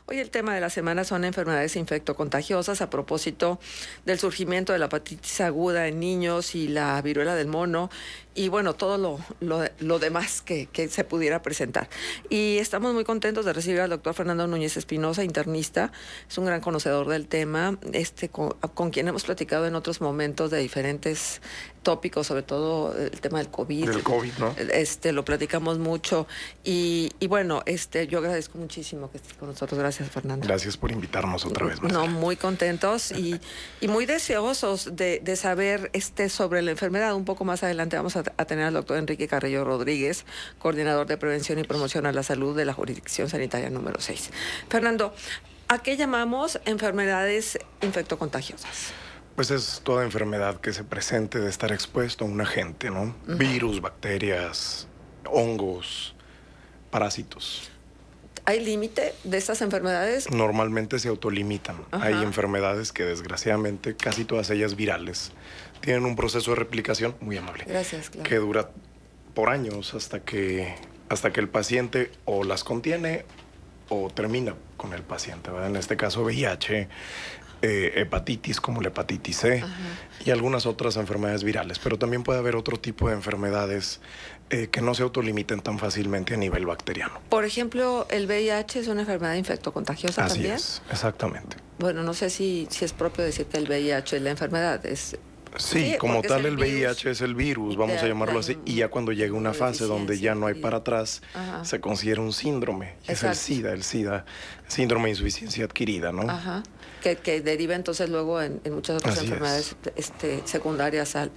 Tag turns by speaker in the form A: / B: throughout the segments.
A: Hoy el tema de la semana son enfermedades infectocontagiosas a propósito del surgimiento de la hepatitis aguda en niños y la viruela del mono y bueno, todo lo demás que se pudiera presentar. Y estamos muy contentos de recibir al doctor Fernando Núñez Espinosa, internista, es un gran conocedor del tema, con quien hemos platicado en otros momentos de diferentes tópicos, sobre todo el tema del COVID.
B: Del COVID, ¿no?
A: Lo platicamos mucho y bueno, yo agradezco muchísimo que estés con nosotros. Gracias, Fernando.
B: Gracias por invitarnos otra vez más.
A: No, muy contentos y muy deseosos de saber sobre la enfermedad. Un poco más adelante vamos a tener al doctor Enrique Carrillo Rodríguez, coordinador de prevención y promoción a la salud de la jurisdicción sanitaria número 6. Fernando, ¿a qué llamamos enfermedades infectocontagiosas?
B: Pues es toda enfermedad que se presente de estar expuesto a un agente, ¿no? Virus, bacterias, hongos, parásitos.
A: ¿Hay límite de estas enfermedades?
B: Normalmente se autolimitan.
A: Ajá.
B: Hay enfermedades que desgraciadamente, casi todas ellas virales, tienen un proceso de replicación muy amable.
A: Gracias, claro.
B: Que dura por años hasta que el paciente o las contiene o termina con el paciente, ¿verdad? En este caso VIH, hepatitis como la hepatitis C. Ajá. Y algunas otras enfermedades virales, pero también puede haber otro tipo de enfermedades que no se autolimiten tan fácilmente a nivel bacteriano.
A: Por ejemplo, ¿el VIH es una enfermedad infectocontagiosa también?
B: Así es, exactamente.
A: Bueno, no sé si es propio decir que el VIH es la enfermedad,
B: Sí, como tal el VIH es el virus, vamos a llamarlo así, y ya cuando llega una fase donde ya no hay para atrás, se considera un síndrome, es el SIDA, síndrome de insuficiencia adquirida, ¿no?
A: Ajá, que deriva entonces luego en muchas otras enfermedades secundarias al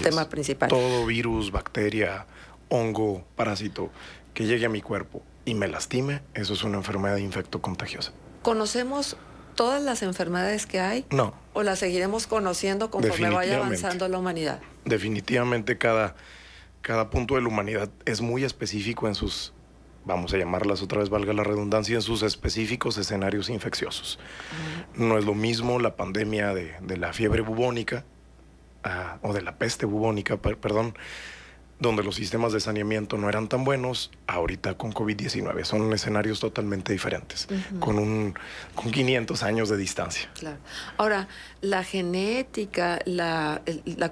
A: tema principal.
B: Todo virus, bacteria, hongo, parásito que llegue a mi cuerpo y me lastime, eso es una enfermedad infectocontagiosa.
A: ¿Conocemos todas las enfermedades que hay?
B: No.
A: ¿O las seguiremos conociendo conforme vaya avanzando la humanidad?
B: Definitivamente cada punto de la humanidad es muy específico en sus, vamos a llamarlas otra vez, valga la redundancia, en sus específicos escenarios infecciosos. No es lo mismo la pandemia de la fiebre bubónica, o de la peste bubónica, perdón, donde los sistemas de saneamiento no eran tan buenos, ahorita con COVID-19. Son escenarios totalmente diferentes, con 500 años de distancia.
A: Claro. Ahora, la genética, la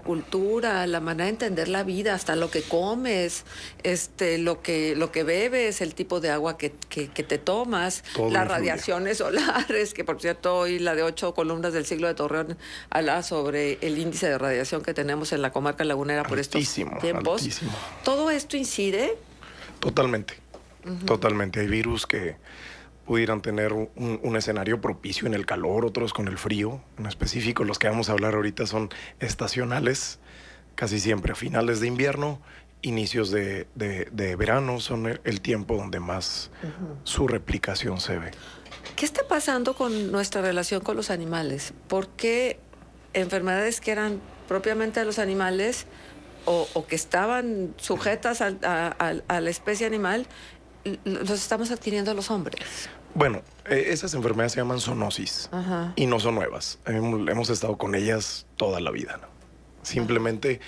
A: cultura, la manera de entender la vida, hasta lo que comes, lo que bebes, el tipo de agua que te tomas,
B: todo
A: las
B: influye.
A: Radiaciones solares, que por cierto hoy la de 8 columnas del siglo de Torreón habla sobre el índice de radiación que tenemos en la comarca lagunera por estos tiempos.
B: Altísimo.
A: ¿Todo esto incide?
B: Totalmente. Totalmente. Hay virus que pudieran tener un escenario propicio en el calor, otros con el frío. En específico, los que vamos a hablar ahorita son estacionales, casi siempre a finales de invierno, inicios de verano, son el tiempo donde más su replicación se ve.
A: ¿Qué está pasando con nuestra relación con los animales? ¿Por qué enfermedades que eran propiamente de los animales o que estaban sujetas a la especie animal, los estamos adquiriendo los hombres?
B: Bueno, esas enfermedades se llaman zoonosis y no son nuevas. Hemos estado con ellas toda la vida, ¿no? Simplemente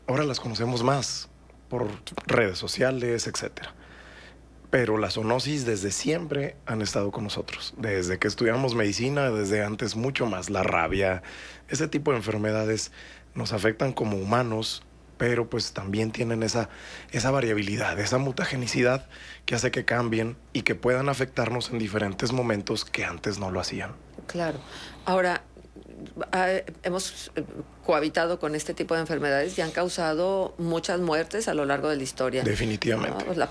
B: ahora las conocemos más por redes sociales, etcétera. Pero las zoonosis desde siempre han estado con nosotros. Desde que estudiamos medicina, desde antes mucho más. La rabia, ese tipo de enfermedades nos afectan como humanos, pero pues también tienen esa variabilidad, esa mutagenicidad que hace que cambien y que puedan afectarnos en diferentes momentos que antes no lo hacían.
A: Claro. Ahora, hemos cohabitado con este tipo de enfermedades y han causado muchas muertes a lo largo de la historia.
B: Definitivamente.
A: ¿No?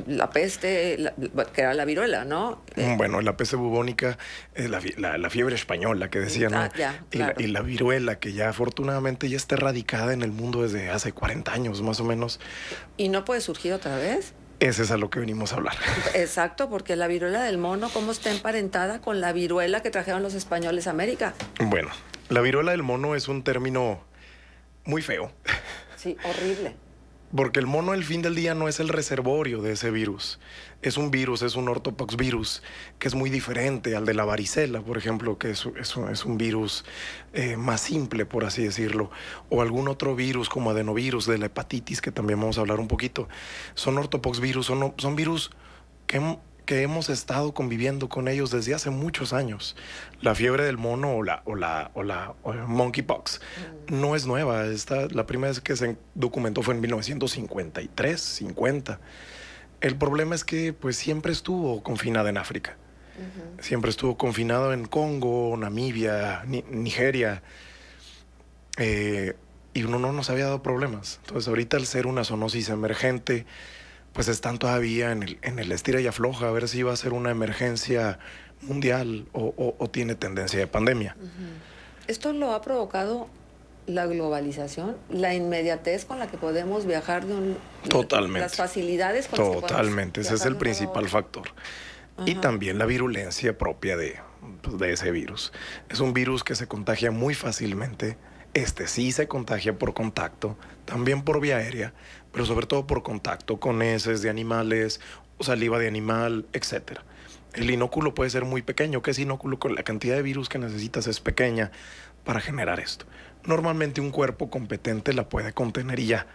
A: La peste, que era la viruela, ¿no?
B: Bueno, la peste bubónica, la fiebre española que decían, ¿no?
A: Claro.
B: Y la viruela, que ya afortunadamente ya está erradicada en el mundo desde hace 40 años más o menos.
A: ¿Y no puede surgir otra vez?
B: Ese es a lo que venimos a hablar.
A: Exacto, porque la viruela del mono, ¿cómo está emparentada con la viruela que trajeron los españoles a América?
B: Bueno, la viruela del mono es un término muy feo.
A: Sí, horrible.
B: Porque el mono al fin del día no es el reservorio de ese virus. Es un virus, es un ortopoxvirus, que es muy diferente al de la varicela, por ejemplo, que es un virus más simple, por así decirlo. O algún otro virus como adenovirus de la hepatitis, que también vamos a hablar un poquito. Son ortopoxvirus, son virus que hemos estado conviviendo con ellos desde hace muchos años. La fiebre del mono o el monkeypox no es nueva. La primera vez que se documentó fue en 1953, 50. El problema es que pues siempre estuvo confinada en África. Siempre estuvo confinado en Congo, Namibia, Nigeria. Y uno no nos había dado problemas. Entonces ahorita, al ser una zoonosis emergente, pues están todavía en el estira y afloja, a ver si va a ser una emergencia mundial o tiene tendencia de pandemia.
A: Esto lo ha provocado la globalización, la inmediatez con la que podemos viajar
B: Totalmente.
A: Las facilidades con las que
B: Totalmente, ese es el principal factor. Y también la virulencia propia de ese virus. Es un virus que se contagia muy fácilmente. Sí se contagia por contacto, también por vía aérea, pero sobre todo por contacto con heces de animales o saliva de animal, etc. El inóculo puede ser muy pequeño. ¿Qué es inóculo? Con la cantidad de virus que necesitas es pequeña para generar esto. Normalmente un cuerpo competente la puede contener y ya,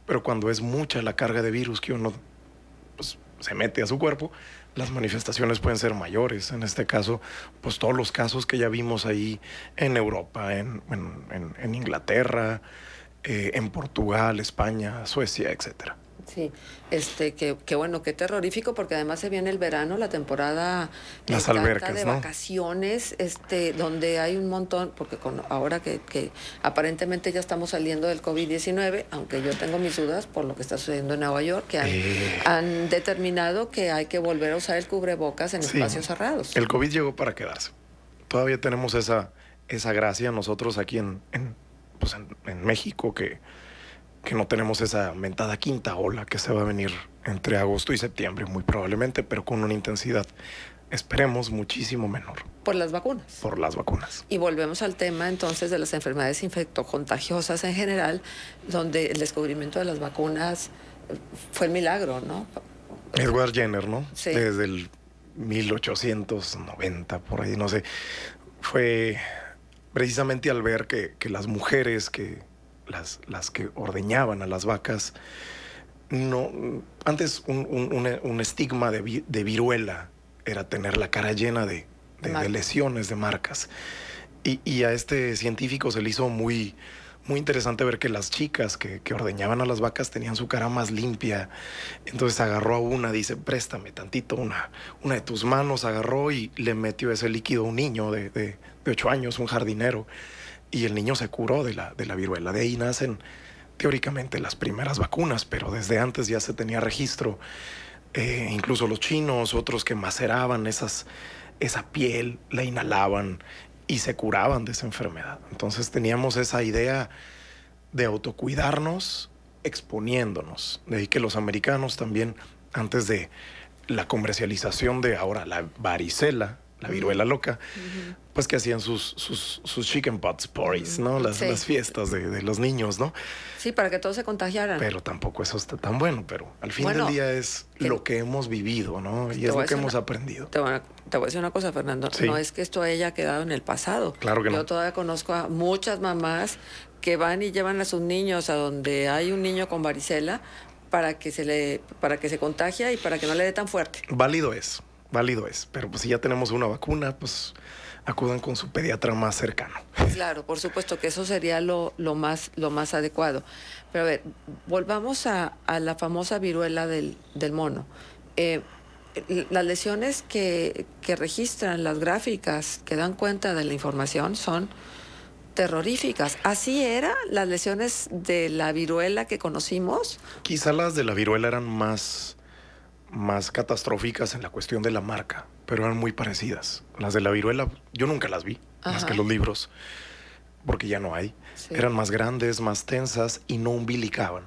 B: pero cuando es mucha la carga de virus que uno pues, se mete a su cuerpo, las manifestaciones pueden ser mayores. En este caso, pues todos los casos que ya vimos ahí en Europa, en Inglaterra, en Portugal, España, Suecia, etcétera.
A: Sí, qué bueno, qué terrorífico, porque además se viene el verano, la temporada
B: las albercas,
A: de
B: ¿no?
A: Vacaciones, donde hay un montón, porque ahora que aparentemente ya estamos saliendo del COVID-19, aunque yo tengo mis dudas por lo que está sucediendo en Nueva York, que han determinado que hay que volver a usar el cubrebocas en espacios cerrados.
B: El COVID llegó para quedarse. Todavía tenemos esa gracia nosotros aquí en México, que no tenemos esa mentada quinta ola que se va a venir entre agosto y septiembre, muy probablemente, pero con una intensidad, esperemos, muchísimo menor.
A: Por las vacunas.
B: Por las vacunas.
A: Y volvemos al tema entonces de las enfermedades infectocontagiosas en general, donde el descubrimiento de las vacunas fue el milagro, ¿no?
B: Edward Jenner, ¿no?
A: Sí.
B: Desde el 1890, por ahí, no sé. Fue precisamente al ver que las mujeres las que ordeñaban a las vacas, antes un estigma de viruela era tener la cara llena de lesiones, de marcas. Y a este científico se le hizo muy, muy interesante ver que las chicas que ordeñaban a las vacas tenían su cara más limpia. Entonces agarró a una, dice, préstame tantito, una de tus manos, agarró y le metió ese líquido a un niño de 8 años, un jardinero. Y el niño se curó de la viruela. De ahí nacen teóricamente las primeras vacunas, pero desde antes ya se tenía registro. Incluso los chinos, otros que maceraban esa piel, la inhalaban y se curaban de esa enfermedad. Entonces teníamos esa idea de autocuidarnos exponiéndonos. De ahí que los americanos también, antes de la comercialización de ahora la varicela, la viruela loca, pues que hacían sus chicken pox parties, ¿no? Las fiestas de los niños, ¿no?
A: Sí, para que todos se contagiaran.
B: Pero tampoco eso está tan bueno, pero al fin del día es lo que hemos vivido, ¿no? Y es lo que hemos aprendido.
A: Te voy a decir una cosa, Fernando. Sí. No es que esto haya quedado en el pasado.
B: Claro que no.
A: Yo todavía conozco a muchas mamás que van y llevan a sus niños a donde hay un niño con varicela para que se contagie y para que no le dé tan fuerte.
B: Válido es, pero pues si ya tenemos una vacuna, pues acudan con su pediatra más cercano.
A: Claro, por supuesto que eso sería lo más adecuado. Pero a ver, volvamos a la famosa viruela del mono. Las lesiones que registran las gráficas que dan cuenta de la información son terroríficas. ¿Así eran las lesiones de la viruela que conocimos?
B: Quizá las de la viruela eran más catastróficas en la cuestión de la marca, pero eran muy parecidas. Las de la viruela, yo nunca las vi, más que los libros, porque ya no hay. Sí. Eran más grandes, más tensas y no umbilicaban.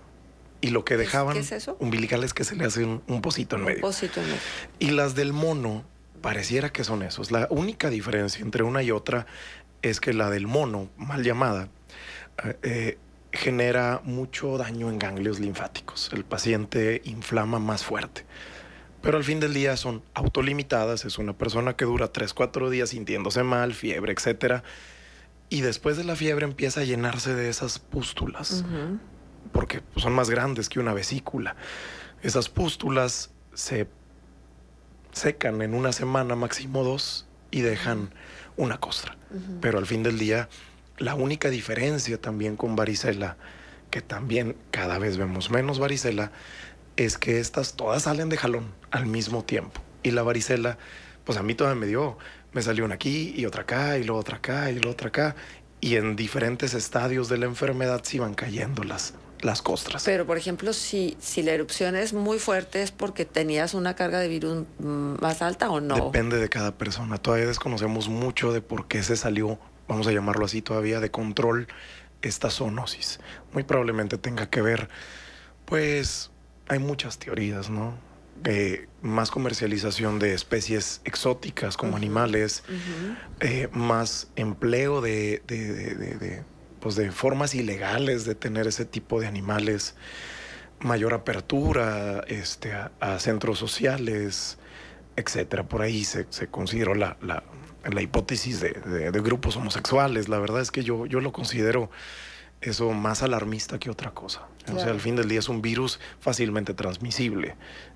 B: Y lo que dejaban,
A: ¿qué es eso?
B: umbilicales, que se le hace un pocito en medio.
A: Un pocito en medio.
B: Y las del mono, pareciera que son esos. La única diferencia entre una y otra es que la del mono, mal llamada, genera mucho daño en ganglios linfáticos. El paciente inflama más fuerte. Pero al fin del día son autolimitadas. Es una persona que dura 3-4 días sintiéndose mal, fiebre, etcétera. Y después de la fiebre empieza a llenarse de esas pústulas. Porque son más grandes que una vesícula. Esas pústulas se secan en una semana, máximo 2, y dejan una costra. Pero al fin del día, la única diferencia también con varicela, que también cada vez vemos menos varicela, es que estas todas salen de jalón al mismo tiempo. Y la varicela, pues a mí todavía me salió una aquí y otra acá y luego otra acá y luego otra acá. Y en diferentes estadios de la enfermedad se iban cayendo las costras.
A: Pero, por ejemplo, si la erupción es muy fuerte, ¿es porque tenías una carga de virus más alta o no?
B: Depende de cada persona. Todavía desconocemos mucho de por qué se salió, vamos a llamarlo así todavía, de control esta zoonosis. Muy probablemente tenga que ver, pues, hay muchas teorías, ¿no? Más comercialización de especies exóticas como animales, más empleo pues de formas ilegales de tener ese tipo de animales, mayor apertura a centros sociales, etcétera. Por ahí se consideró la hipótesis de grupos homosexuales. La verdad es que yo lo considero eso más alarmista que otra cosa. Claro. O sea, al fin del día es un virus fácilmente transmisible.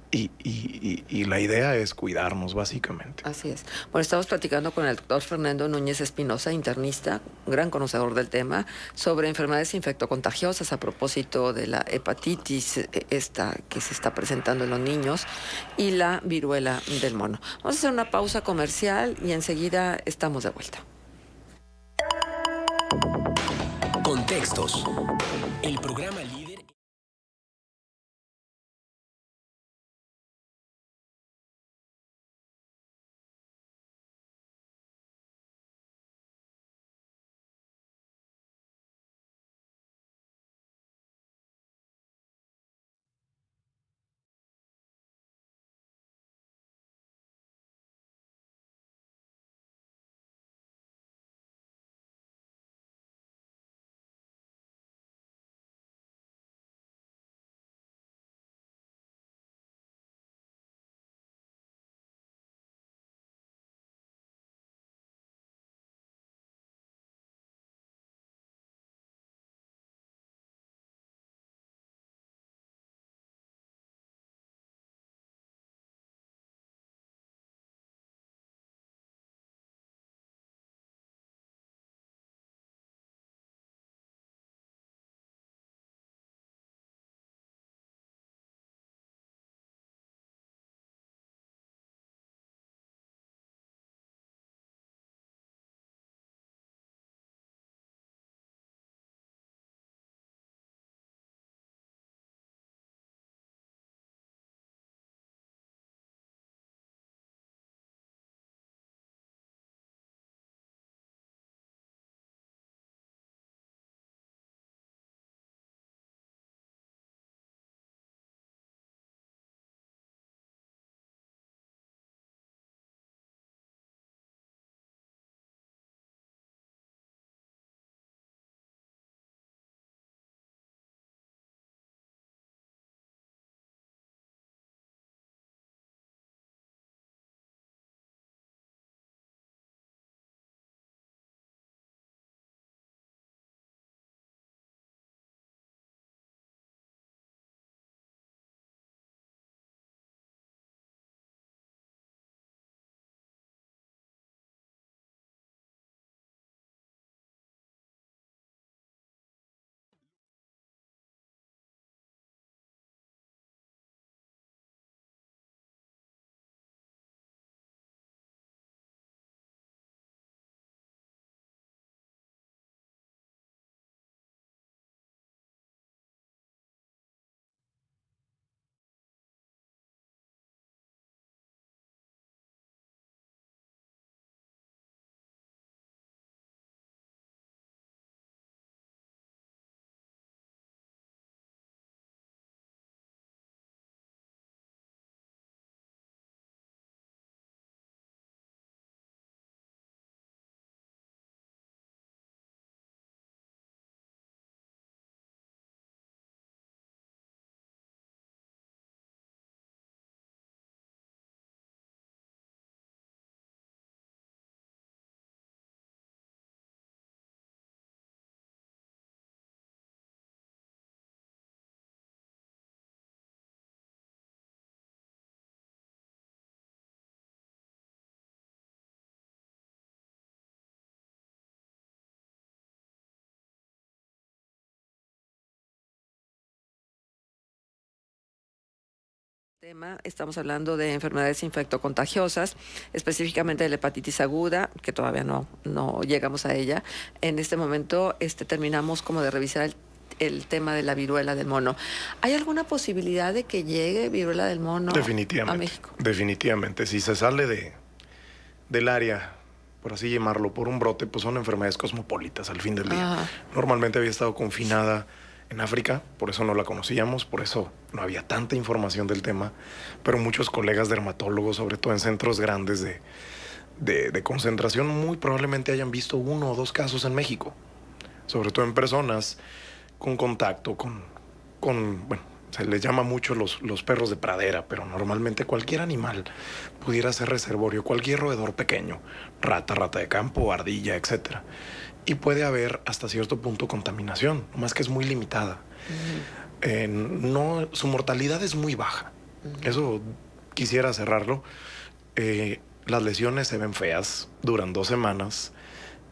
B: Y la idea es cuidarnos, básicamente.
A: Así es. Bueno, estamos platicando con el doctor Fernando Núñez Espinosa, internista, gran conocedor del tema, sobre enfermedades infectocontagiosas a propósito de la hepatitis esta que se está presentando en los niños y la viruela del mono. Vamos a hacer una pausa comercial y enseguida estamos de vuelta.
C: Contextos. El programa
A: Tema, estamos hablando de enfermedades infectocontagiosas, específicamente de la hepatitis aguda, que todavía no llegamos a ella. En este momento terminamos como de revisar el tema de la viruela del mono. ¿Hay alguna posibilidad de que llegue viruela del mono a México?
B: Definitivamente. Si se sale del área, por así llamarlo, por un brote, pues son enfermedades cosmopolitas al fin del día.
A: Ajá.
B: Normalmente había estado confinada en África, por eso no la conocíamos, por eso no había tanta información del tema, pero muchos colegas dermatólogos, sobre todo en centros grandes de concentración, muy probablemente hayan visto 1 o 2 casos en México, sobre todo en personas con contacto bueno, se les llama mucho los perros de pradera, pero normalmente cualquier animal pudiera ser reservorio, cualquier roedor pequeño, rata de campo, ardilla, etcétera. Y puede haber hasta cierto punto contaminación, más que es muy limitada. Su mortalidad es muy baja. Eso quisiera cerrarlo. Las lesiones se ven feas, duran 2 semanas.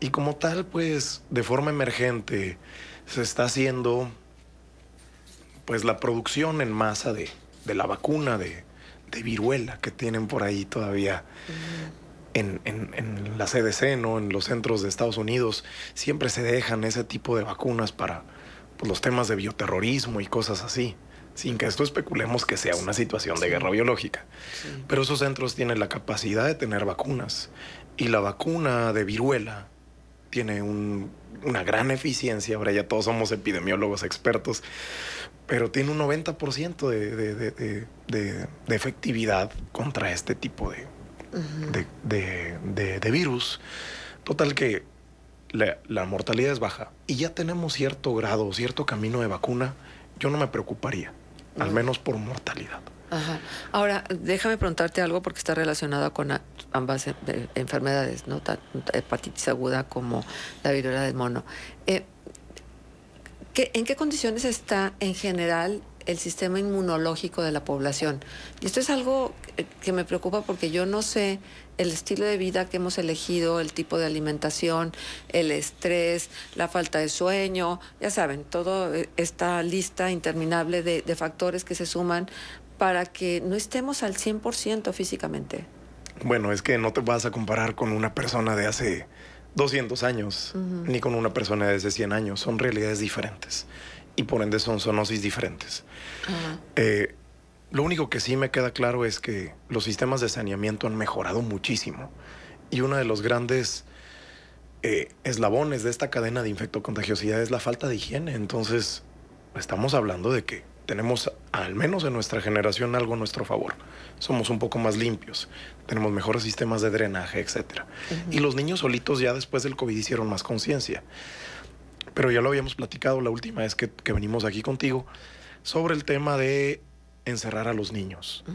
B: Y como tal, pues, de forma emergente, se está haciendo pues la producción en masa de la vacuna de viruela que tienen por ahí todavía. En la CDC, ¿no? En los centros de Estados Unidos, siempre se dejan ese tipo de vacunas para pues, los temas de bioterrorismo y cosas así, sin que esto especulemos que sea una situación de guerra biológica. Sí. Pero esos centros tienen la capacidad de tener vacunas, y la vacuna de viruela tiene una gran eficiencia. Ahora ya todos somos epidemiólogos expertos, pero tiene un 90% de efectividad contra este tipo de virus. Total que la mortalidad es baja y ya tenemos cierto grado, cierto camino de vacuna. Yo no me preocuparía, al menos por mortalidad.
A: Ajá. Ahora, déjame preguntarte algo porque está relacionado con ambas enfermedades, ¿no? Hepatitis aguda como la viruela del mono. ¿En qué condiciones está en general el sistema inmunológico de la población? Y esto es algo que me preocupa porque yo no sé el estilo de vida que hemos elegido, el tipo de alimentación, el estrés, la falta de sueño, ya saben, toda esta lista interminable de factores que se suman para que no estemos al 100% físicamente.
B: Bueno, es que no te vas a comparar con una persona de hace 200 años, ni con una persona de hace 100 años. Son realidades diferentes y por ende son zoonosis diferentes. Lo único que sí me queda claro es que los sistemas de saneamiento han mejorado muchísimo, y uno de los grandes eslabones de esta cadena de infectocontagiosidad es la falta de higiene. Entonces estamos hablando de que tenemos, al menos en nuestra generación, algo a nuestro favor. Somos un poco más limpios, tenemos mejores sistemas de drenaje, etcétera. Y los niños solitos ya después del COVID hicieron más conciencia. Pero ya lo habíamos platicado la última vez que venimos aquí contigo sobre el tema de encerrar a los niños.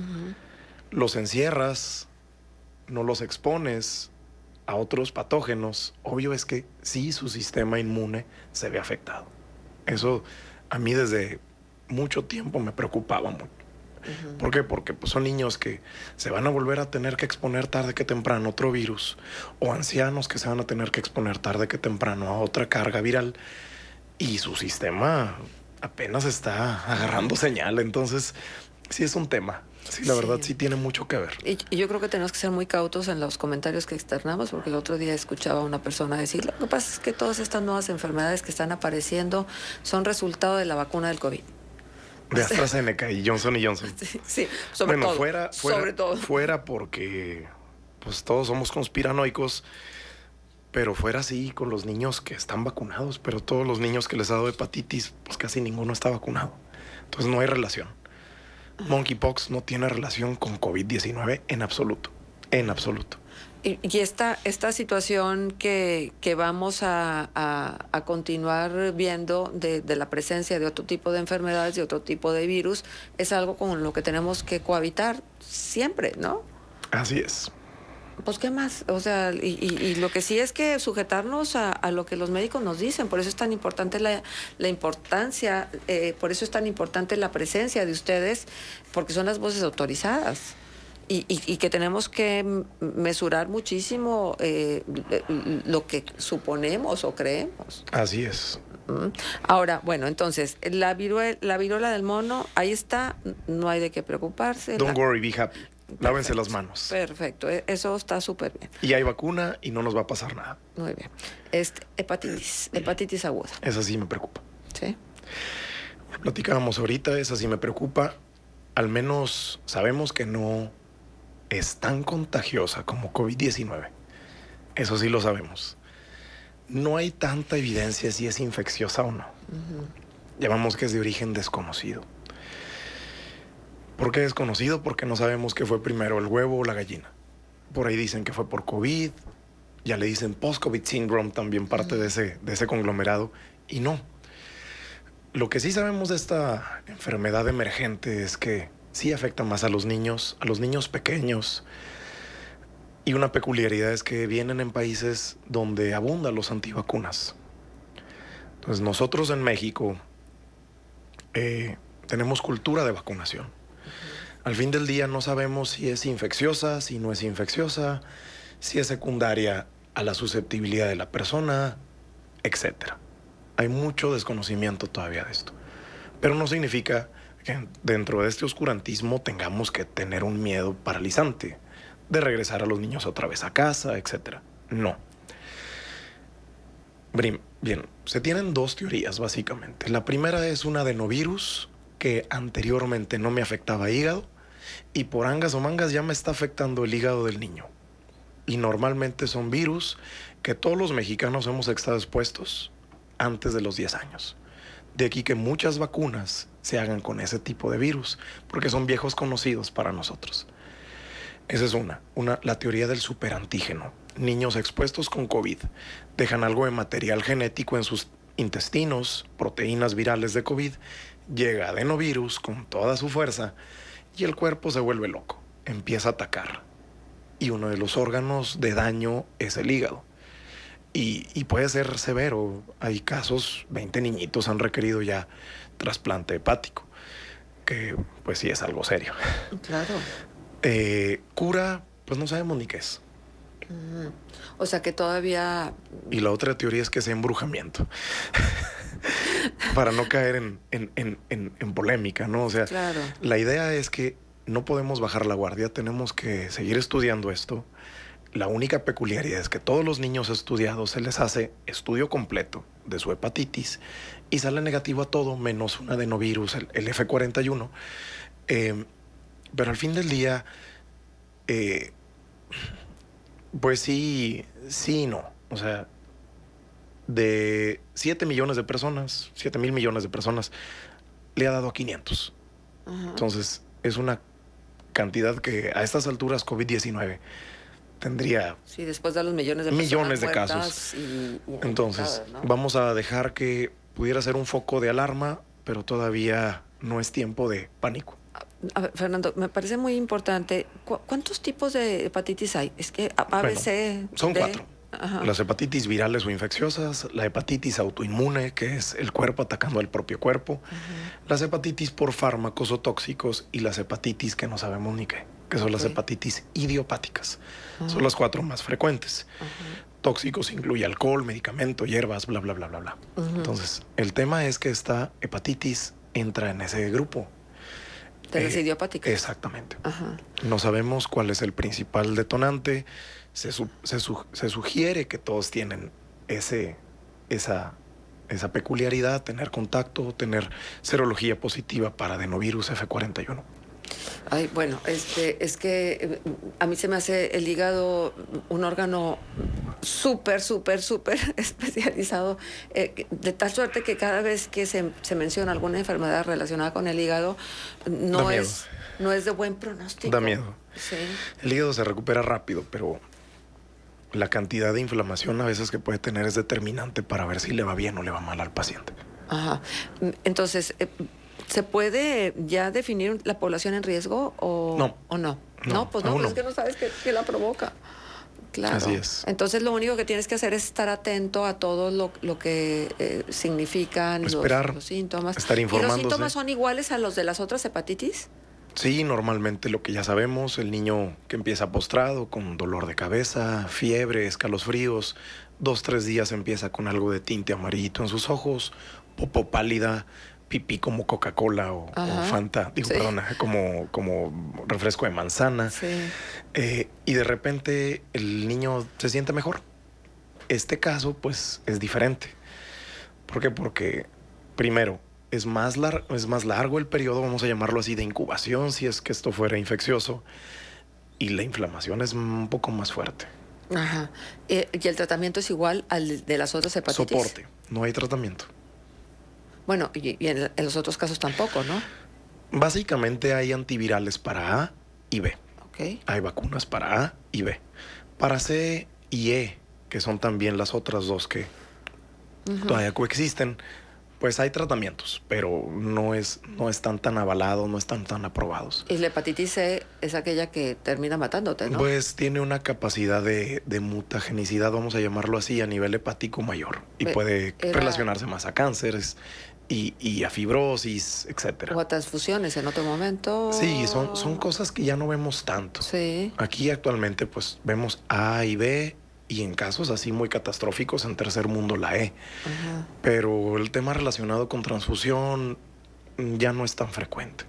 B: Los encierras, no los expones a otros patógenos. Obvio es que sí, su sistema inmune se ve afectado. Eso a mí desde mucho tiempo me preocupaba mucho. ¿Por qué? Porque pues, son niños que se van a volver a tener que exponer tarde que temprano a otro virus, o ancianos que se van a tener que exponer tarde que temprano a otra carga viral, y su sistema apenas está agarrando señal. Entonces sí es un tema. Sí, la verdad sí tiene mucho que ver.
A: Y yo creo que tenemos que ser muy cautos en los comentarios que externamos, porque el otro día escuchaba a una persona decir, lo que pasa es que todas estas nuevas enfermedades que están apareciendo son resultado de la vacuna del COVID.
B: De AstraZeneca y Johnson & Johnson.
A: Sí, sobre todo.
B: Sobre todo. Fuera porque pues todos somos conspiranoicos, pero fuera así con los niños que están vacunados, pero todos los niños que les ha dado hepatitis, pues casi ninguno está vacunado. Entonces no hay relación. Monkeypox no tiene relación con COVID-19 en absoluto. En absoluto.
A: Y esta situación que vamos a continuar viendo de la presencia de otro tipo de enfermedades, de otro tipo de virus, es algo con lo que tenemos que cohabitar siempre, ¿no?
B: Así es.
A: Pues, ¿qué más? O sea, y lo que sí es que sujetarnos a lo que los médicos nos dicen. Por eso es tan importante la importancia, por eso es tan importante la presencia de ustedes, porque son las voces autorizadas. Y que tenemos que mesurar muchísimo lo que suponemos o creemos.
B: Así es.
A: Ahora, bueno, entonces, la viruela del mono, ahí está, no hay de qué preocuparse.
B: Don't worry, be happy. Lávense
A: Perfecto,
B: las manos.
A: Perfecto, eso está súper bien.
B: Y hay vacuna y no nos va a pasar nada.
A: Muy bien. Hepatitis aguda.
B: Esa sí me preocupa.
A: Sí.
B: Platicábamos ahorita, esa sí me preocupa. Al menos sabemos que no es tan contagiosa como COVID-19. Eso sí lo sabemos. No hay tanta evidencia si es infecciosa o no. Llamamos que es de origen desconocido. ¿Por qué desconocido? Porque no sabemos qué fue primero, el huevo o la gallina. Por ahí dicen que fue por COVID, ya le dicen post-COVID syndrome, también parte de ese conglomerado, y no. Lo que sí sabemos de esta enfermedad emergente es que sí afecta más a los niños pequeños, y una peculiaridad es que vienen en países donde abundan los antivacunas. Entonces nosotros en México tenemos cultura de vacunación. Al fin del día no sabemos si es infecciosa, si no es infecciosa, si es secundaria a la susceptibilidad de la persona, etc. Hay mucho desconocimiento todavía de esto. Pero no significa que dentro de este oscurantismo tengamos que tener un miedo paralizante de regresar a los niños otra vez a casa, etc. No. Bien, se tienen dos teorías básicamente. La primera es un adenovirus que anteriormente no me afectaba hígado y por angas o mangas ya me está afectando el hígado del niño. Y normalmente son virus que todos los mexicanos hemos estado expuestos antes de los 10 años. De aquí que muchas vacunas se hagan con ese tipo de virus, porque son viejos conocidos para nosotros. Esa es la teoría del superantígeno. Niños expuestos con COVID dejan algo de material genético en sus intestinos, proteínas virales de COVID, llega adenovirus con toda su fuerza y el cuerpo se vuelve loco, empieza a atacar. Y uno de los órganos de daño es el hígado. Y puede ser severo. Hay casos, 20 niñitos han requerido ya trasplante hepático, que pues sí es algo serio.
A: Claro.
B: Cura, pues no sabemos ni qué es.
A: O sea que todavía...
B: Y la otra teoría es que es embrujamiento. Para no caer en polémica, ¿no? O sea,
A: Claro.
B: La idea es que no podemos bajar la guardia, tenemos que seguir estudiando esto. La única peculiaridad es que todos los niños estudiados se les hace estudio completo de su hepatitis y sale negativo a todo menos un adenovirus, el F41. Pero al fin del día, pues sí y no. O sea, de 7 millones de personas, 7,000 millones de personas, le ha dado a 500.
A: Ajá.
B: Entonces, es una cantidad que a estas alturas COVID-19 tendría
A: Sí, después de los millones de
B: millones de
A: personas
B: casos.
A: y
B: Entonces,
A: ¿no?
B: vamos a dejar que pudiera ser un foco de alarma, pero todavía no es tiempo de pánico.
A: A ver, Fernando, me parece muy importante. ¿Cuántos tipos de hepatitis hay? Es que ABC...
B: Son
A: D.
B: 4.
A: Ajá.
B: Las hepatitis virales o infecciosas, la hepatitis autoinmune, que es el cuerpo atacando al propio cuerpo, las hepatitis por fármacos o tóxicos y las hepatitis que no sabemos ni qué, que son las hepatitis idiopáticas. Son las 4 más frecuentes. Tóxicos incluye alcohol, medicamento, hierbas, bla, bla, bla, bla, bla. Entonces, el tema es que esta hepatitis entra en ese grupo.
A: De las idiopáticas.
B: Exactamente.
A: Ajá.
B: No sabemos cuál es el principal detonante. Se sugiere que todos tienen esa peculiaridad, tener contacto, tener serología positiva para adenovirus F41.
A: Ay, bueno, es que a mí se me hace el hígado un órgano súper especializado, de tal suerte que cada vez que se menciona alguna enfermedad relacionada con el hígado, no es de buen pronóstico.
B: Da miedo.
A: Sí.
B: El hígado se recupera rápido, pero la cantidad de inflamación a veces que puede tener es determinante para ver si le va bien o le va mal al paciente.
A: Ajá. Entonces, ¿se puede ya definir la población en riesgo o no? No, pues
B: aún
A: es que no sabes qué la provoca. Claro.
B: Así es.
A: Entonces lo único que tienes que hacer es estar atento a todo lo que significan
B: Esperar,
A: los síntomas.
B: estar
A: ¿Y los
B: informándose.
A: síntomas son iguales a los de las otras hepatitis?
B: Sí, normalmente lo que ya sabemos, el niño que empieza postrado con dolor de cabeza, fiebre, escalofríos, 2, 3 días empieza con algo de tinte amarillito en sus ojos, popó pálida, pipí como Coca-Cola o
A: Ajá.
B: Fanta, digo,
A: Sí,
B: perdona, como refresco de manzana,
A: sí.
B: y de repente el niño se siente mejor. Este caso, pues, es diferente. ¿Por qué? Porque, primero, es más largo el periodo, vamos a llamarlo así, de incubación, si es que esto fuera infeccioso, y la inflamación es un poco más fuerte.
A: Ajá. ¿Y el tratamiento es igual al de las otras hepatitis?
B: Soporte, no hay tratamiento.
A: Bueno, y en los otros casos tampoco, ¿no?
B: Básicamente hay antivirales para A y B.
A: Ok.
B: Hay vacunas para A y B. Para C y E, que son también las otras dos que
A: Ujú.
B: todavía coexisten, pues hay tratamientos, pero no están tan avalados, no están tan aprobados.
A: Y la hepatitis C es aquella que termina matándote, ¿no?
B: Pues tiene una capacidad de mutagenicidad, vamos a llamarlo así, a nivel hepático mayor y
A: Ve-
B: puede
A: Era
B: relacionarse más a cánceres y a fibrosis,
A: o
B: etcétera.
A: a transfusiones en otro
B: Sí, son
A: momento.
B: cosas que ya no vemos tanto.
A: Sí.
B: Aquí actualmente pues vemos A y B y en casos así muy catastróficos en tercer mundo la E.
A: Ajá.
B: Pero el tema relacionado con transfusión ya no es tan frecuente.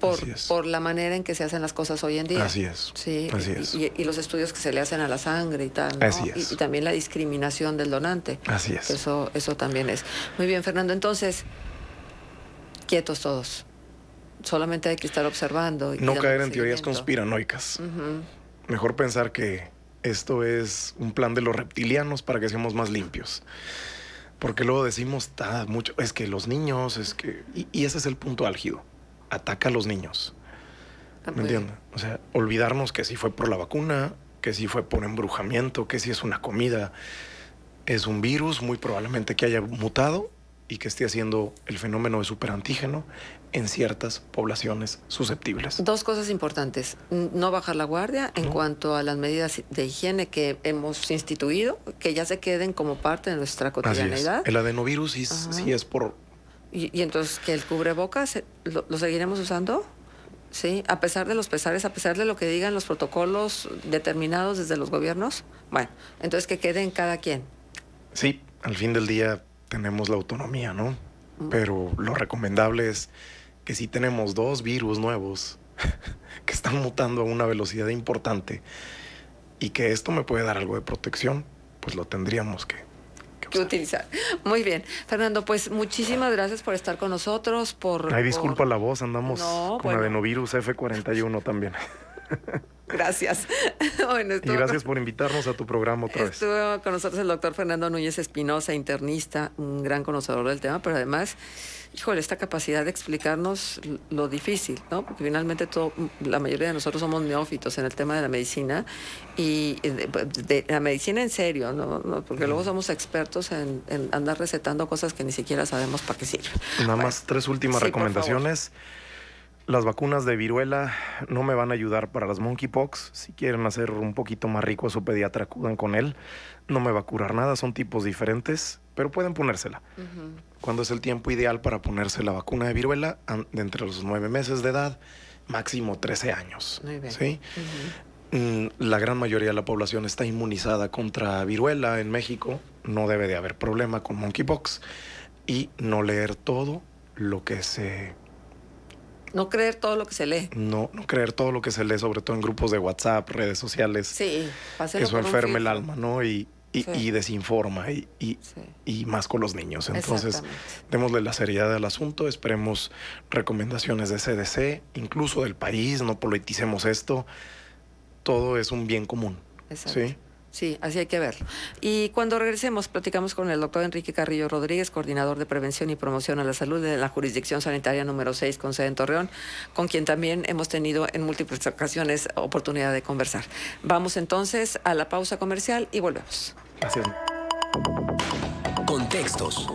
B: Así es.
A: Por la manera en que se hacen las cosas hoy en día.
B: Así es.
A: Sí,
B: Así es.
A: y los estudios que se le hacen a la sangre y tal,
B: Así
A: ¿no? Y
B: es.
A: también la discriminación del donante,
B: Así
A: que
B: es.
A: eso también es. Muy bien, Fernando, entonces, quietos todos. Solamente hay que estar observando y
B: No
A: dando
B: caer en teorías
A: seguimiento.
B: conspiranoicas.
A: Ujú.
B: Mejor pensar que esto es un plan de los reptilianos para que seamos más limpios. Porque luego decimos mucho, es que los niños, es que... Y ese es el punto álgido. Ataca a los niños.
A: Ah,
B: ¿Me
A: muy bien.
B: entiendes? O sea, olvidarnos que si fue por la vacuna, que si fue por embrujamiento, que si es una comida, es un virus muy probablemente que haya mutado y que esté haciendo el fenómeno de superantígeno en ciertas poblaciones susceptibles.
A: Dos cosas importantes. No bajar la guardia en
B: ¿No?
A: cuanto a las medidas de higiene que hemos instituido, que ya se queden como parte de nuestra
B: Así es.
A: cotidianeidad.
B: El adenovirus
A: Ajá.
B: sí es por...
A: Y entonces que el cubrebocas lo seguiremos usando, ¿sí? A pesar de los pesares, a pesar de lo que digan los protocolos determinados desde los gobiernos. Bueno, entonces que quede en cada quien.
B: Sí, al fin del día tenemos la autonomía, ¿no?
A: Mm.
B: Pero lo recomendable es que si tenemos dos virus nuevos que están mutando a una velocidad importante y que esto me puede dar algo de protección, pues lo tendríamos que
A: Que
B: usar.
A: utilizar. Muy bien. Fernando, pues muchísimas gracias por estar con nosotros,
B: Ay, disculpa la voz, andamos
A: No,
B: con
A: bueno,
B: adenovirus F41 también.
A: gracias. Bueno,
B: Y gracias por invitarnos a tu programa otra vez.
A: estuvo con nosotros el doctor Fernando Núñez Espinosa, internista, un gran conocedor del tema, pero además, híjole, esta capacidad de explicarnos lo difícil, ¿no? Porque finalmente la mayoría de nosotros somos neófitos en el tema de la medicina y de la medicina en serio, ¿no? Porque luego somos expertos en andar recetando cosas que ni siquiera sabemos para qué sirven.
B: Nada
A: Bueno,
B: más 3 últimas
A: sí, por favor.
B: recomendaciones. Las vacunas de viruela no me van a ayudar para las monkeypox. Si quieren hacer un poquito más rico a su pediatra, acudan con él. No me va a curar nada, son tipos diferentes, pero pueden ponérsela.
A: Ujú.
B: ¿Cuándo es el tiempo ideal para ponerse la vacuna de viruela? De entre los 9 meses de edad, máximo 13 años.
A: Muy bien.
B: ¿Sí?
A: Ujú.
B: La gran mayoría de la población está inmunizada contra viruela en México. No debe de haber problema con monkeypox. Y no leer todo lo que se
A: No creer todo lo que se lee.
B: no creer todo lo que se lee, sobre todo en grupos de WhatsApp, redes sociales.
A: Sí, páselo
B: Eso
A: por un
B: enferma el
A: filtro.
B: alma, ¿no? Y
A: Sí,
B: desinforma
A: sí,
B: y más con los niños. Entonces,
A: exactamente.
B: démosle la seriedad al asunto, esperemos recomendaciones de CDC, incluso del país, no politicemos esto. Todo es un bien común.
A: Exacto.
B: ¿Sí?
A: Sí, así hay que verlo. Y cuando regresemos, platicamos con el doctor Enrique Carrillo Rodríguez, coordinador de prevención y promoción a la salud de la jurisdicción sanitaria número 6 con sede en Torreón, con quien también hemos tenido en múltiples ocasiones oportunidad de conversar. Vamos entonces a la pausa comercial y volvemos.
B: Gracias.
C: Contextos.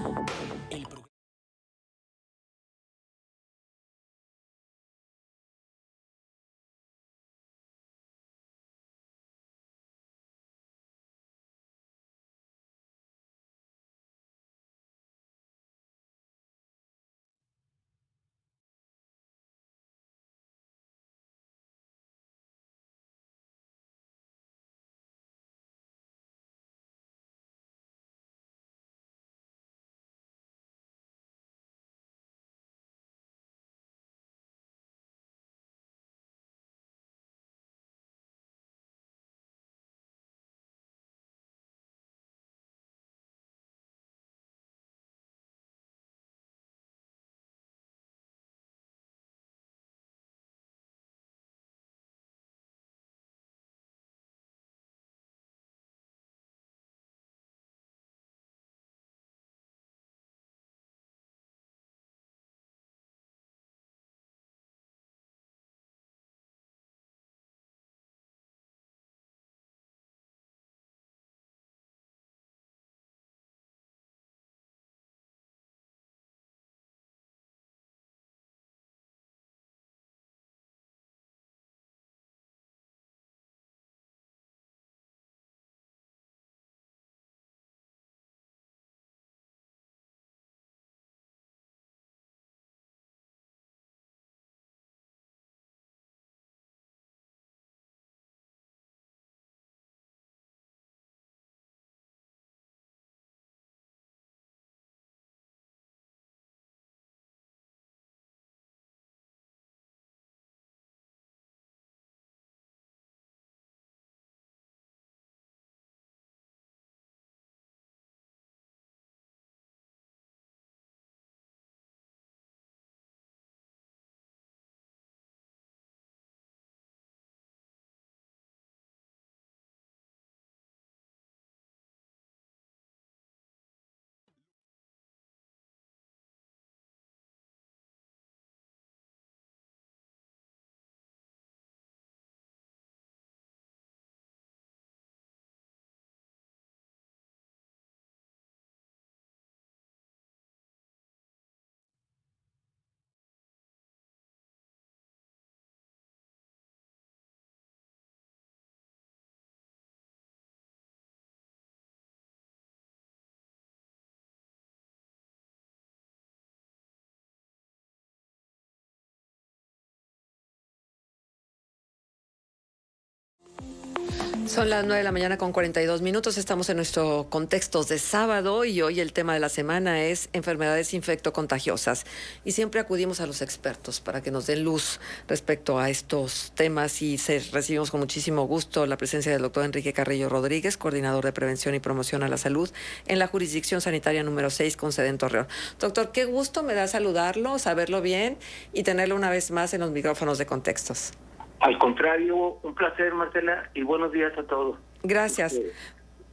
A: Son las 9 de la mañana con 42 minutos. Estamos en nuestro Contextos de sábado y hoy el tema de la semana es enfermedades infectocontagiosas. Y siempre acudimos a los expertos para que nos den luz respecto a estos temas y recibimos con muchísimo gusto la presencia del doctor Enrique Carrillo Rodríguez, coordinador de prevención y promoción a la salud en la jurisdicción sanitaria número 6 con sede en Torreón. Doctor, qué gusto me da saludarlo, saberlo bien y tenerlo una vez más en los micrófonos de Contextos.
D: Al contrario, un placer, Marcela, y buenos días a todos.
A: Gracias.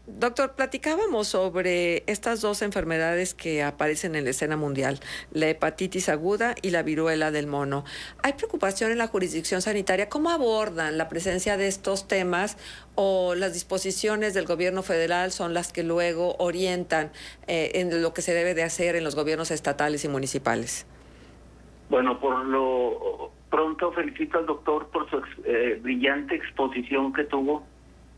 A: Doctor, platicábamos sobre estas dos enfermedades que aparecen en la escena mundial, la hepatitis aguda y la viruela del mono. ¿Hay preocupación en la jurisdicción sanitaria? ¿Cómo abordan la presencia de estos temas o las disposiciones del gobierno federal son las que luego orientan en lo que se debe de hacer en los gobiernos estatales y municipales?
D: Bueno, por lo pronto felicito al doctor por su brillante exposición que tuvo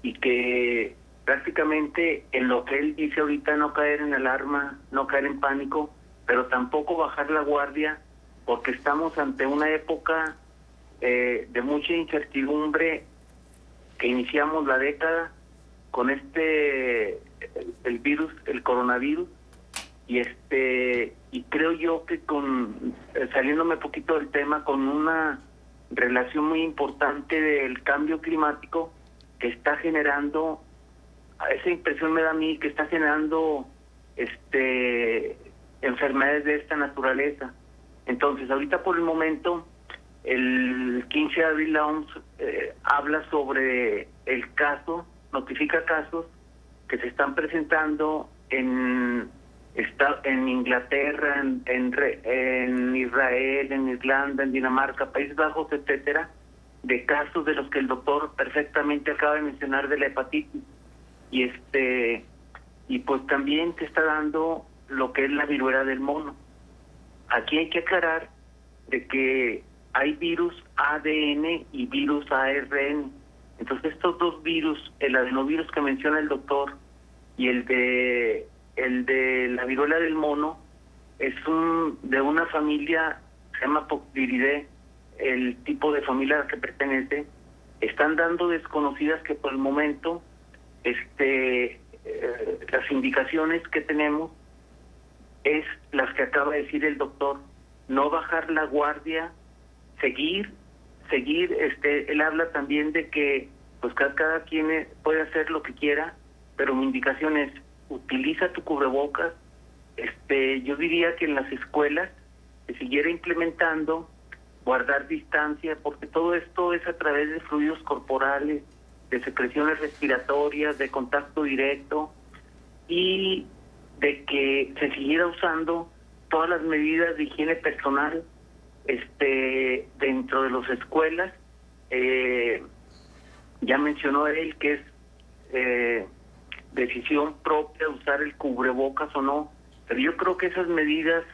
D: y que prácticamente en lo que él dice ahorita, no caer en alarma, no caer en pánico, pero tampoco bajar la guardia, porque estamos ante una época de mucha incertidumbre, que iniciamos la década con el virus, el coronavirus, y creo yo que saliéndome un poquito del tema, con una relación muy importante del cambio climático que está generando, esa impresión me da a mí, que está generando enfermedades de esta naturaleza. Entonces, ahorita por el momento, el 15 de abril la OMS habla sobre notifica casos que se están presentando en Inglaterra, en Israel, en Irlanda, en Dinamarca, Países Bajos, etcétera, de casos de los que el doctor perfectamente acaba de mencionar de la hepatitis. Y pues también se está dando lo que es la viruela del mono. Aquí hay que aclarar de que hay virus ADN y virus ARN. Entonces estos dos virus, el adenovirus que menciona el doctor y el de la viruela del mono, es de una familia, se llama Poxviridae, el tipo de familia a la que pertenece. Están dando desconocidas que por el momento las indicaciones que tenemos es las que acaba de decir el doctor: no bajar la guardia, seguir, él habla también de que pues cada quien puede hacer lo que quiera, pero mi indicación es: utiliza tu cubrebocas. Yo diría que en las escuelas se siguiera implementando guardar distancia, porque todo esto es a través de fluidos corporales, de secreciones respiratorias, de contacto directo, y de que se siguiera usando todas las medidas de higiene personal dentro de las escuelas. Ya mencionó él que es decisión propia usar el cubrebocas o no, pero yo creo que esas medidas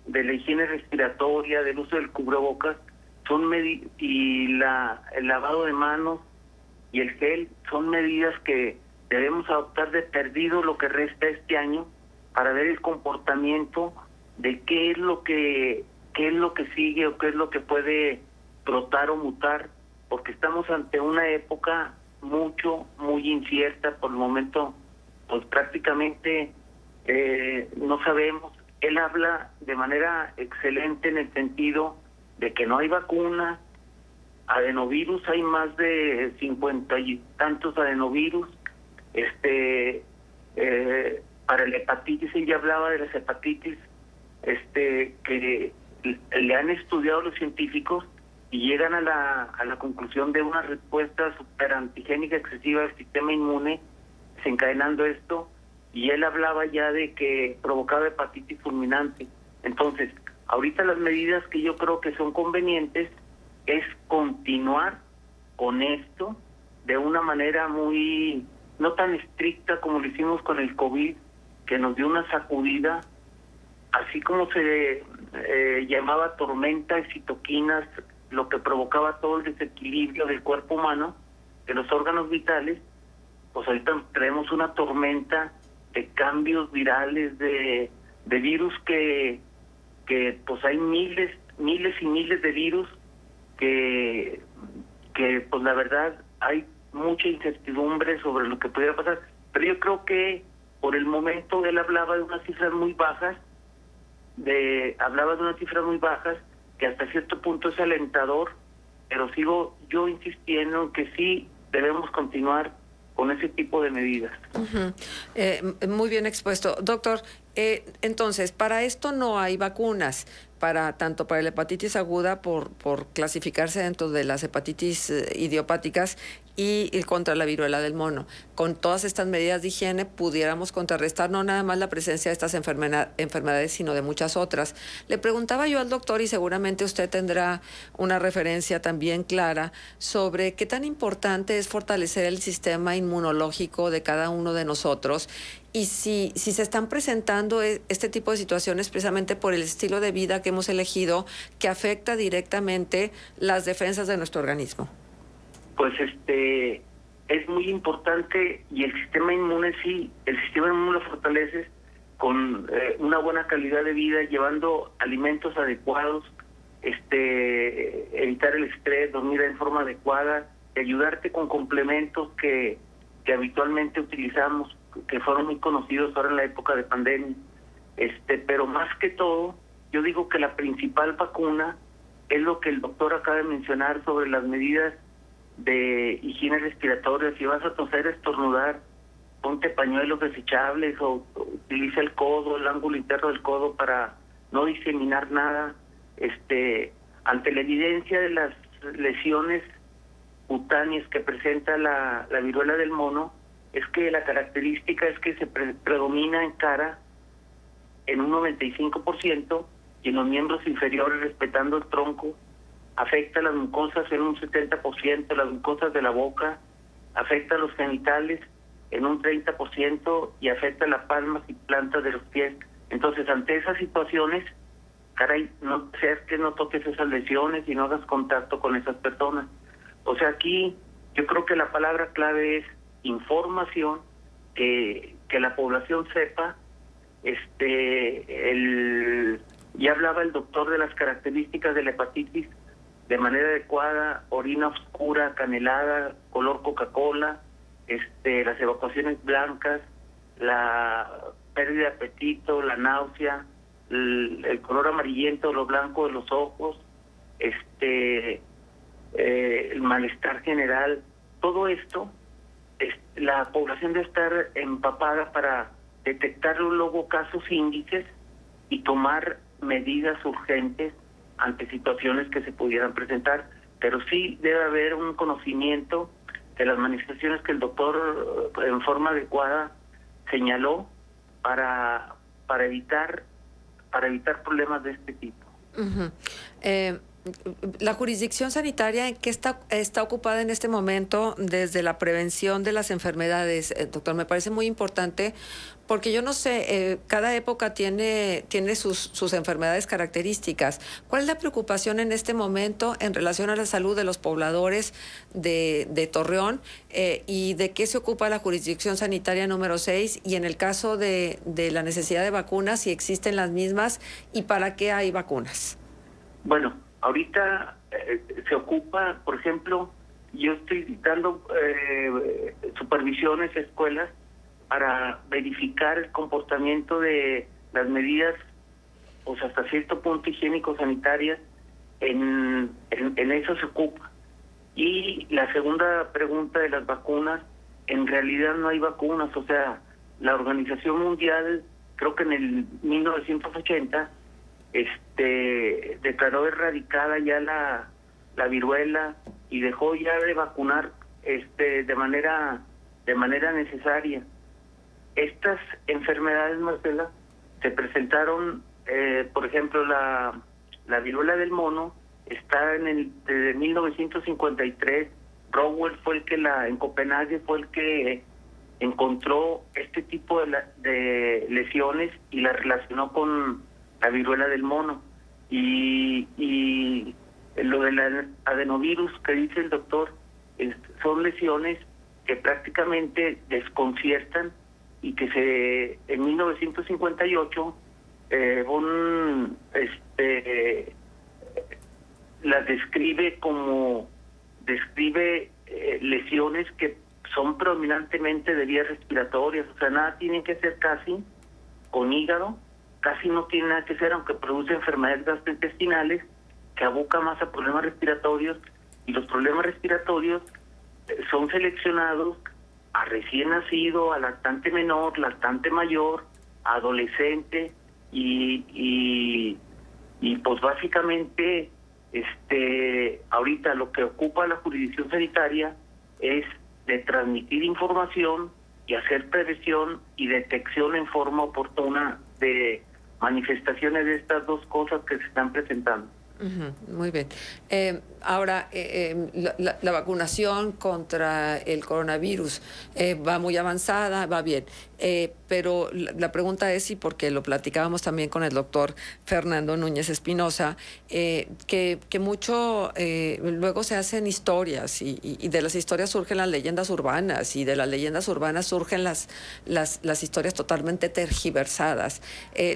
D: de la higiene respiratoria, del uso del cubrebocas, y el lavado de manos y el gel son medidas que debemos adoptar de perdido lo que resta este año, para ver el comportamiento de qué es lo que sigue o qué es lo que puede brotar o mutar, porque estamos ante una época muy incierta. Por el momento pues prácticamente no sabemos. Él habla de manera excelente en el sentido de que no hay vacuna. Adenovirus, hay más de 50 y tantos adenovirus. Para la hepatitis, él ya hablaba de las hepatitis que le han estudiado los científicos y llegan a la conclusión de una respuesta superantigénica excesiva del sistema inmune, desencadenando esto, y él hablaba ya de que provocaba hepatitis fulminante. Entonces, ahorita las medidas que yo creo que son convenientes es continuar con esto de una manera no tan estricta como lo hicimos con el COVID, que nos dio una sacudida, así como se llamaba tormenta de citoquinas, lo que provocaba todo el desequilibrio del cuerpo humano, de los órganos vitales. Pues ahorita traemos una tormenta de cambios virales, de virus que pues hay miles y miles de virus que pues la verdad hay mucha incertidumbre sobre lo que pudiera pasar, pero yo creo que por el momento él hablaba de unas cifras muy bajas, que hasta cierto punto es alentador, pero sigo yo insistiendo en que sí debemos continuar con ese tipo de medidas.
A: Muy bien expuesto. Doctor, entonces, para esto no hay vacunas, tanto para la hepatitis aguda por clasificarse dentro de las hepatitis idiopáticas y contra la viruela del mono. Con todas estas medidas de higiene pudiéramos contrarrestar no nada más la presencia de estas enfermedades, sino de muchas otras. Le preguntaba yo al doctor, y seguramente usted tendrá una referencia también clara, sobre qué tan importante es fortalecer el sistema inmunológico de cada uno de nosotros, y si se están presentando este tipo de situaciones precisamente por el estilo de vida que hemos elegido, que afecta directamente las defensas de nuestro organismo.
D: Pues es muy importante, y el sistema inmune lo fortaleces con una buena calidad de vida, llevando alimentos adecuados, evitar el estrés, dormir en forma adecuada, y ayudarte con complementos que habitualmente utilizamos, que fueron muy conocidos ahora en la época de pandemia. Pero más que todo, yo digo que la principal vacuna es lo que el doctor acaba de mencionar sobre las medidas de higiene respiratoria. Si vas a toser, estornudar, ponte pañuelos desechables o utiliza el codo, el ángulo interno del codo para no diseminar nada. Ante la evidencia de las lesiones cutáneas que presenta la viruela del mono, es que la característica es que se predomina en cara en un 95%, y en los miembros inferiores, respetando el tronco, afecta a las mucosas en un 70%, las mucosas de la boca, afecta a los genitales en un 30% y afecta a las palmas y plantas de los pies. Entonces, ante esas situaciones, caray, no seas que no toques esas lesiones y no hagas contacto con esas personas. O sea, aquí yo creo que la palabra clave es información, que la población sepa. Ya hablaba el doctor de las características de la hepatitis: de manera adecuada, orina oscura, canelada, color Coca-Cola, las evacuaciones blancas, la pérdida de apetito, la náusea, el color amarillento o lo blanco de los ojos, el malestar general. Todo esto, la población debe estar empapada para detectar luego casos índices y tomar medidas urgentes ante situaciones que se pudieran presentar. Pero sí debe haber un conocimiento de las manifestaciones que el doctor en forma adecuada señaló para evitar problemas de este tipo.
A: La jurisdicción sanitaria, ¿en qué está ocupada en este momento desde la prevención de las enfermedades? Doctor, me parece muy importante, porque yo no sé, cada época tiene sus enfermedades características. ¿Cuál es la preocupación en este momento en relación a la salud de los pobladores de Torreón, y de qué se ocupa la jurisdicción sanitaria número 6? Y en el caso de la necesidad de vacunas, si existen las mismas y para qué hay vacunas.
D: Bueno, ahorita se ocupa, por ejemplo, yo estoy dando supervisiones a escuelas para verificar el comportamiento de las medidas, pues hasta cierto punto higiénico-sanitarias. En eso se ocupa. Y la segunda pregunta de las vacunas, en realidad no hay vacunas. O sea, la Organización Mundial, creo que en el 1980, declaró erradicada ya la viruela y dejó ya de vacunar de manera necesaria. Estas enfermedades, Marcela, se presentaron, por ejemplo, la viruela del mono está desde 1953. Rowell fue el que en Copenhague fue el que encontró este tipo de lesiones y la relacionó con la viruela del mono. Y lo del adenovirus que dice el doctor, son lesiones que prácticamente desconciertan, y que en 1958 las describe lesiones que son predominantemente de vías respiratorias, o sea, nada tienen que ser casi con hígado, casi no tiene nada que ser, aunque produce enfermedades gastrointestinales, que aboca más a problemas respiratorios, y los problemas respiratorios son seleccionados a recién nacido, a lactante menor, lactante mayor, a adolescente, y pues básicamente ahorita lo que ocupa la jurisdicción sanitaria es de transmitir información y hacer prevención y detección en forma oportuna de manifestaciones de estas dos cosas que se están presentando.
A: Muy bien. Ahora, la vacunación contra el coronavirus va muy avanzada, va bien. Pero la pregunta es, y porque lo platicábamos también con el doctor Fernando Núñez Espinosa, que mucho luego se hacen historias y de las historias surgen las leyendas urbanas y de las leyendas urbanas surgen las historias totalmente tergiversadas.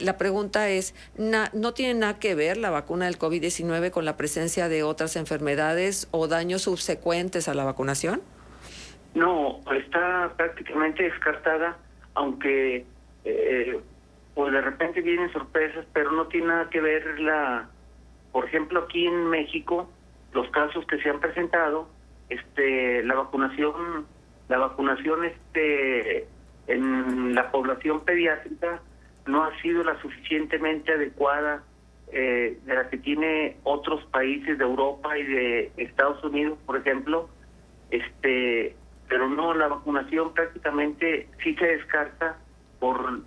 A: La pregunta es, ¿no tiene nada que ver la vacuna del COVID-19 con la presencia de otras enfermedades o daños subsecuentes a la vacunación?
D: No, está prácticamente descartada, aunque pues de repente vienen sorpresas, pero no tiene nada que ver por ejemplo, aquí en México, los casos que se han presentado, la vacunación en la población pediátrica no ha sido la suficientemente adecuada de la que tiene otros países de Europa y de Estados Unidos, por ejemplo, pero no, la vacunación prácticamente sí se descarta por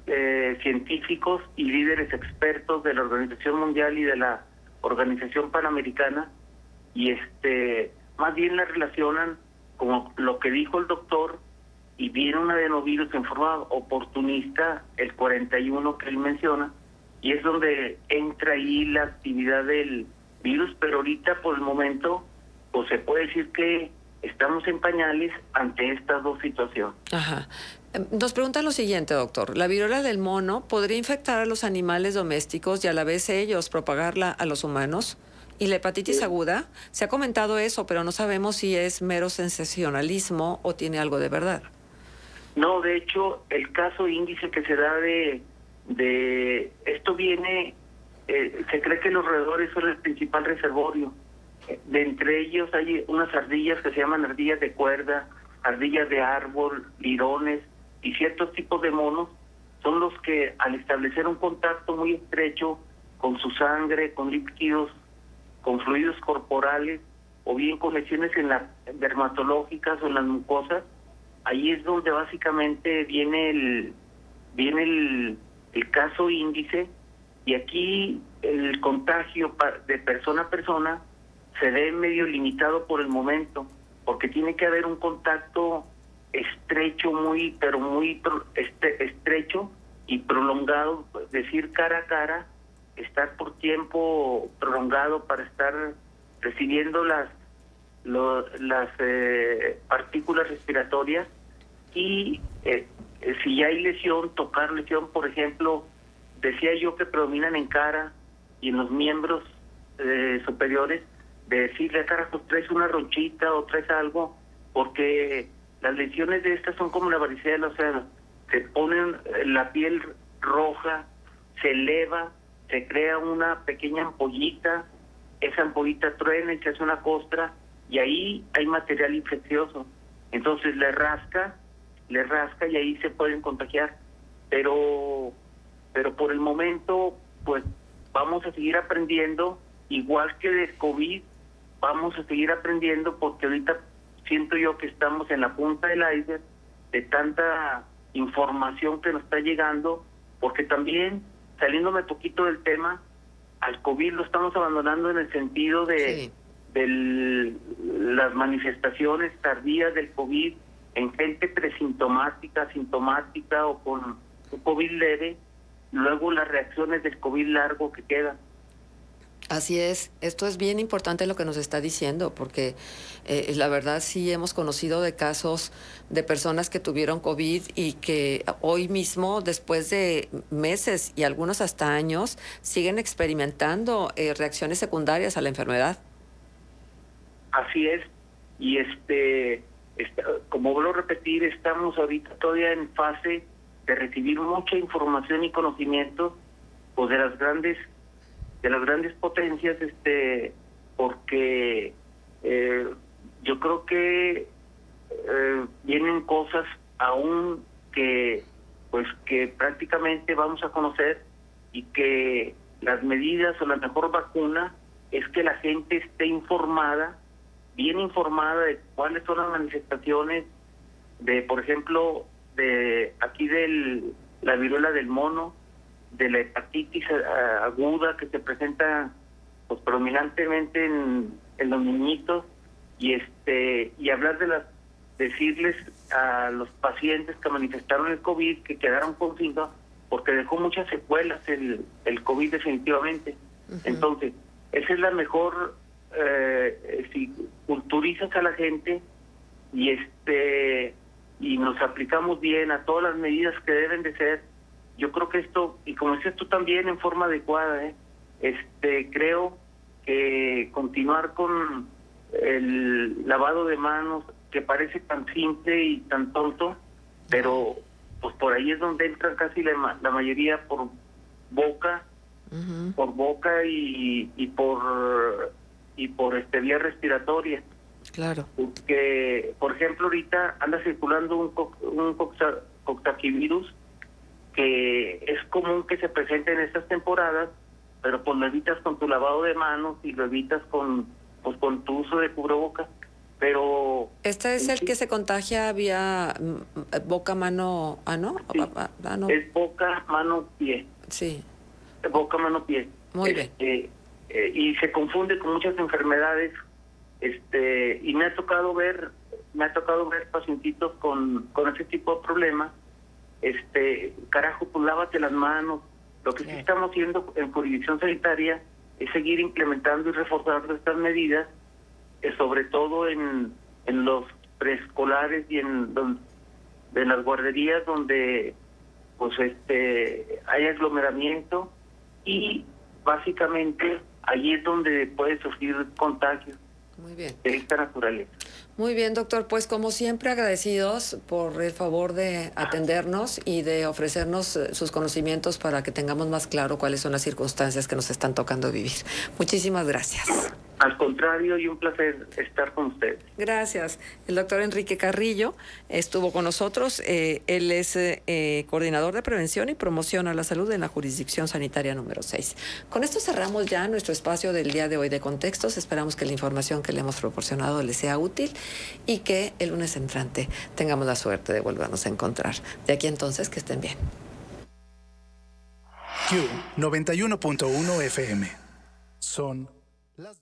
D: científicos y líderes expertos de la Organización Mundial y de la Organización Panamericana, y más bien la relacionan como lo que dijo el doctor, y viene un adenovirus en forma oportunista, el 41 que él menciona, y es donde entra ahí la actividad del virus, pero ahorita por el momento pues se puede decir que estamos en pañales ante estas dos situaciones.
A: Ajá. Nos preguntan lo siguiente, doctor. ¿La viruela del mono podría infectar a los animales domésticos y a la vez ellos propagarla a los humanos? ¿Y la hepatitis aguda? Se ha comentado eso, pero no sabemos si es mero sensacionalismo o tiene algo de verdad.
D: No, de hecho, el caso índice que se da de esto viene, se cree que los roedores son el principal reservorio. De entre ellos hay unas ardillas que se llaman ardillas de cuerda, ardillas de árbol, lirones y ciertos tipos de monos son los que al establecer un contacto muy estrecho con su sangre, con líquidos, con fluidos corporales o bien con lesiones dermatológicas o en las mucosas, ahí es donde básicamente viene el caso índice, y aquí el contagio de persona a persona se ve medio limitado por el momento, porque tiene que haber un contacto estrecho, muy estrecho y prolongado, es decir, cara a cara, estar por tiempo prolongado para estar recibiendo las partículas respiratorias, y si ya hay lesión, tocar lesión, por ejemplo, decía yo que predominan en cara y en los miembros superiores, de decirle, carajo, traes una ronchita o traes algo, porque las lesiones de estas son como la varicela, o sea, se ponen la piel roja, se eleva, se crea una pequeña ampollita, esa ampollita truena y se hace una costra, y ahí hay material infeccioso. Entonces le rasca y ahí se pueden contagiar. Pero por el momento, pues vamos a seguir aprendiendo, igual que de COVID, vamos a seguir aprendiendo, porque ahorita siento yo que estamos en la punta del iceberg de tanta información que nos está llegando, porque también, saliéndome poquito del tema, al COVID lo estamos abandonando en el sentido de las manifestaciones tardías del COVID en gente presintomática, sintomática o con un COVID leve, luego las reacciones del COVID largo que quedan.
A: Así es, esto es bien importante lo que nos está diciendo, porque la verdad sí hemos conocido de casos de personas que tuvieron COVID y que hoy mismo, después de meses y algunos hasta años, siguen experimentando reacciones secundarias a la enfermedad.
D: Así es, y como vuelvo a repetir, estamos ahorita todavía en fase de recibir mucha información y conocimiento, pues, de las grandes potencias, porque yo creo que vienen cosas aún que prácticamente vamos a conocer, y que las medidas o la mejor vacuna es que la gente esté informada, bien informada de cuáles son las manifestaciones de, por ejemplo, de aquí la viruela del mono, de la hepatitis aguda que se presenta pues predominantemente en los niñitos, y hablar decirles a los pacientes que manifestaron el COVID que quedaron con síntomas, porque dejó muchas secuelas el COVID definitivamente. Uh-huh. Entonces, esa es la mejor, si culturizas a la gente y nos aplicamos bien a todas las medidas que deben de ser, yo creo que esto, y como dices tú también, en forma adecuada, creo que continuar con el lavado de manos, que parece tan simple y tan tonto, pero pues por ahí es donde entran casi la mayoría por boca, uh-huh, por boca y por vía respiratoria.
A: Claro.
D: Porque, por ejemplo, ahorita anda circulando un coxsackievirus que es común que se presente en estas temporadas, pero pues lo evitas con tu lavado de manos y lo evitas con tu uso de cubrebocas. Pero
A: ¿este es el que se contagia vía boca, mano, ano?
D: Sí, es boca, mano, pie.
A: Sí.
D: Boca, mano, pie.
A: Muy bien.
D: Y se confunde con muchas enfermedades, y me ha tocado ver pacientitos con ese tipo de problemas. Carajo, pues lávate las manos. Lo que sí estamos haciendo en jurisdicción sanitaria es seguir implementando y reforzando estas medidas, sobre todo en los preescolares y en las guarderías donde pues hay aglomeramiento, y básicamente ahí es donde puede surgir contagios.
A: Muy bien.
D: De esta naturaleza.
A: Muy bien, doctor. Pues como siempre, agradecidos por el favor de atendernos y de ofrecernos sus conocimientos para que tengamos más claro cuáles son las circunstancias que nos están tocando vivir. Muchísimas gracias.
D: Al contrario, y un placer estar con ustedes.
A: Gracias. El doctor Enrique Carrillo estuvo con nosotros. Él es coordinador de prevención y promoción a la salud en la jurisdicción sanitaria número 6. Con esto cerramos ya nuestro espacio del día de hoy de Contextos. Esperamos que la información que le hemos proporcionado le sea útil y que el lunes entrante tengamos la suerte de volvernos a encontrar. De aquí entonces, que estén bien.
E: Q 91.1 FM. Son las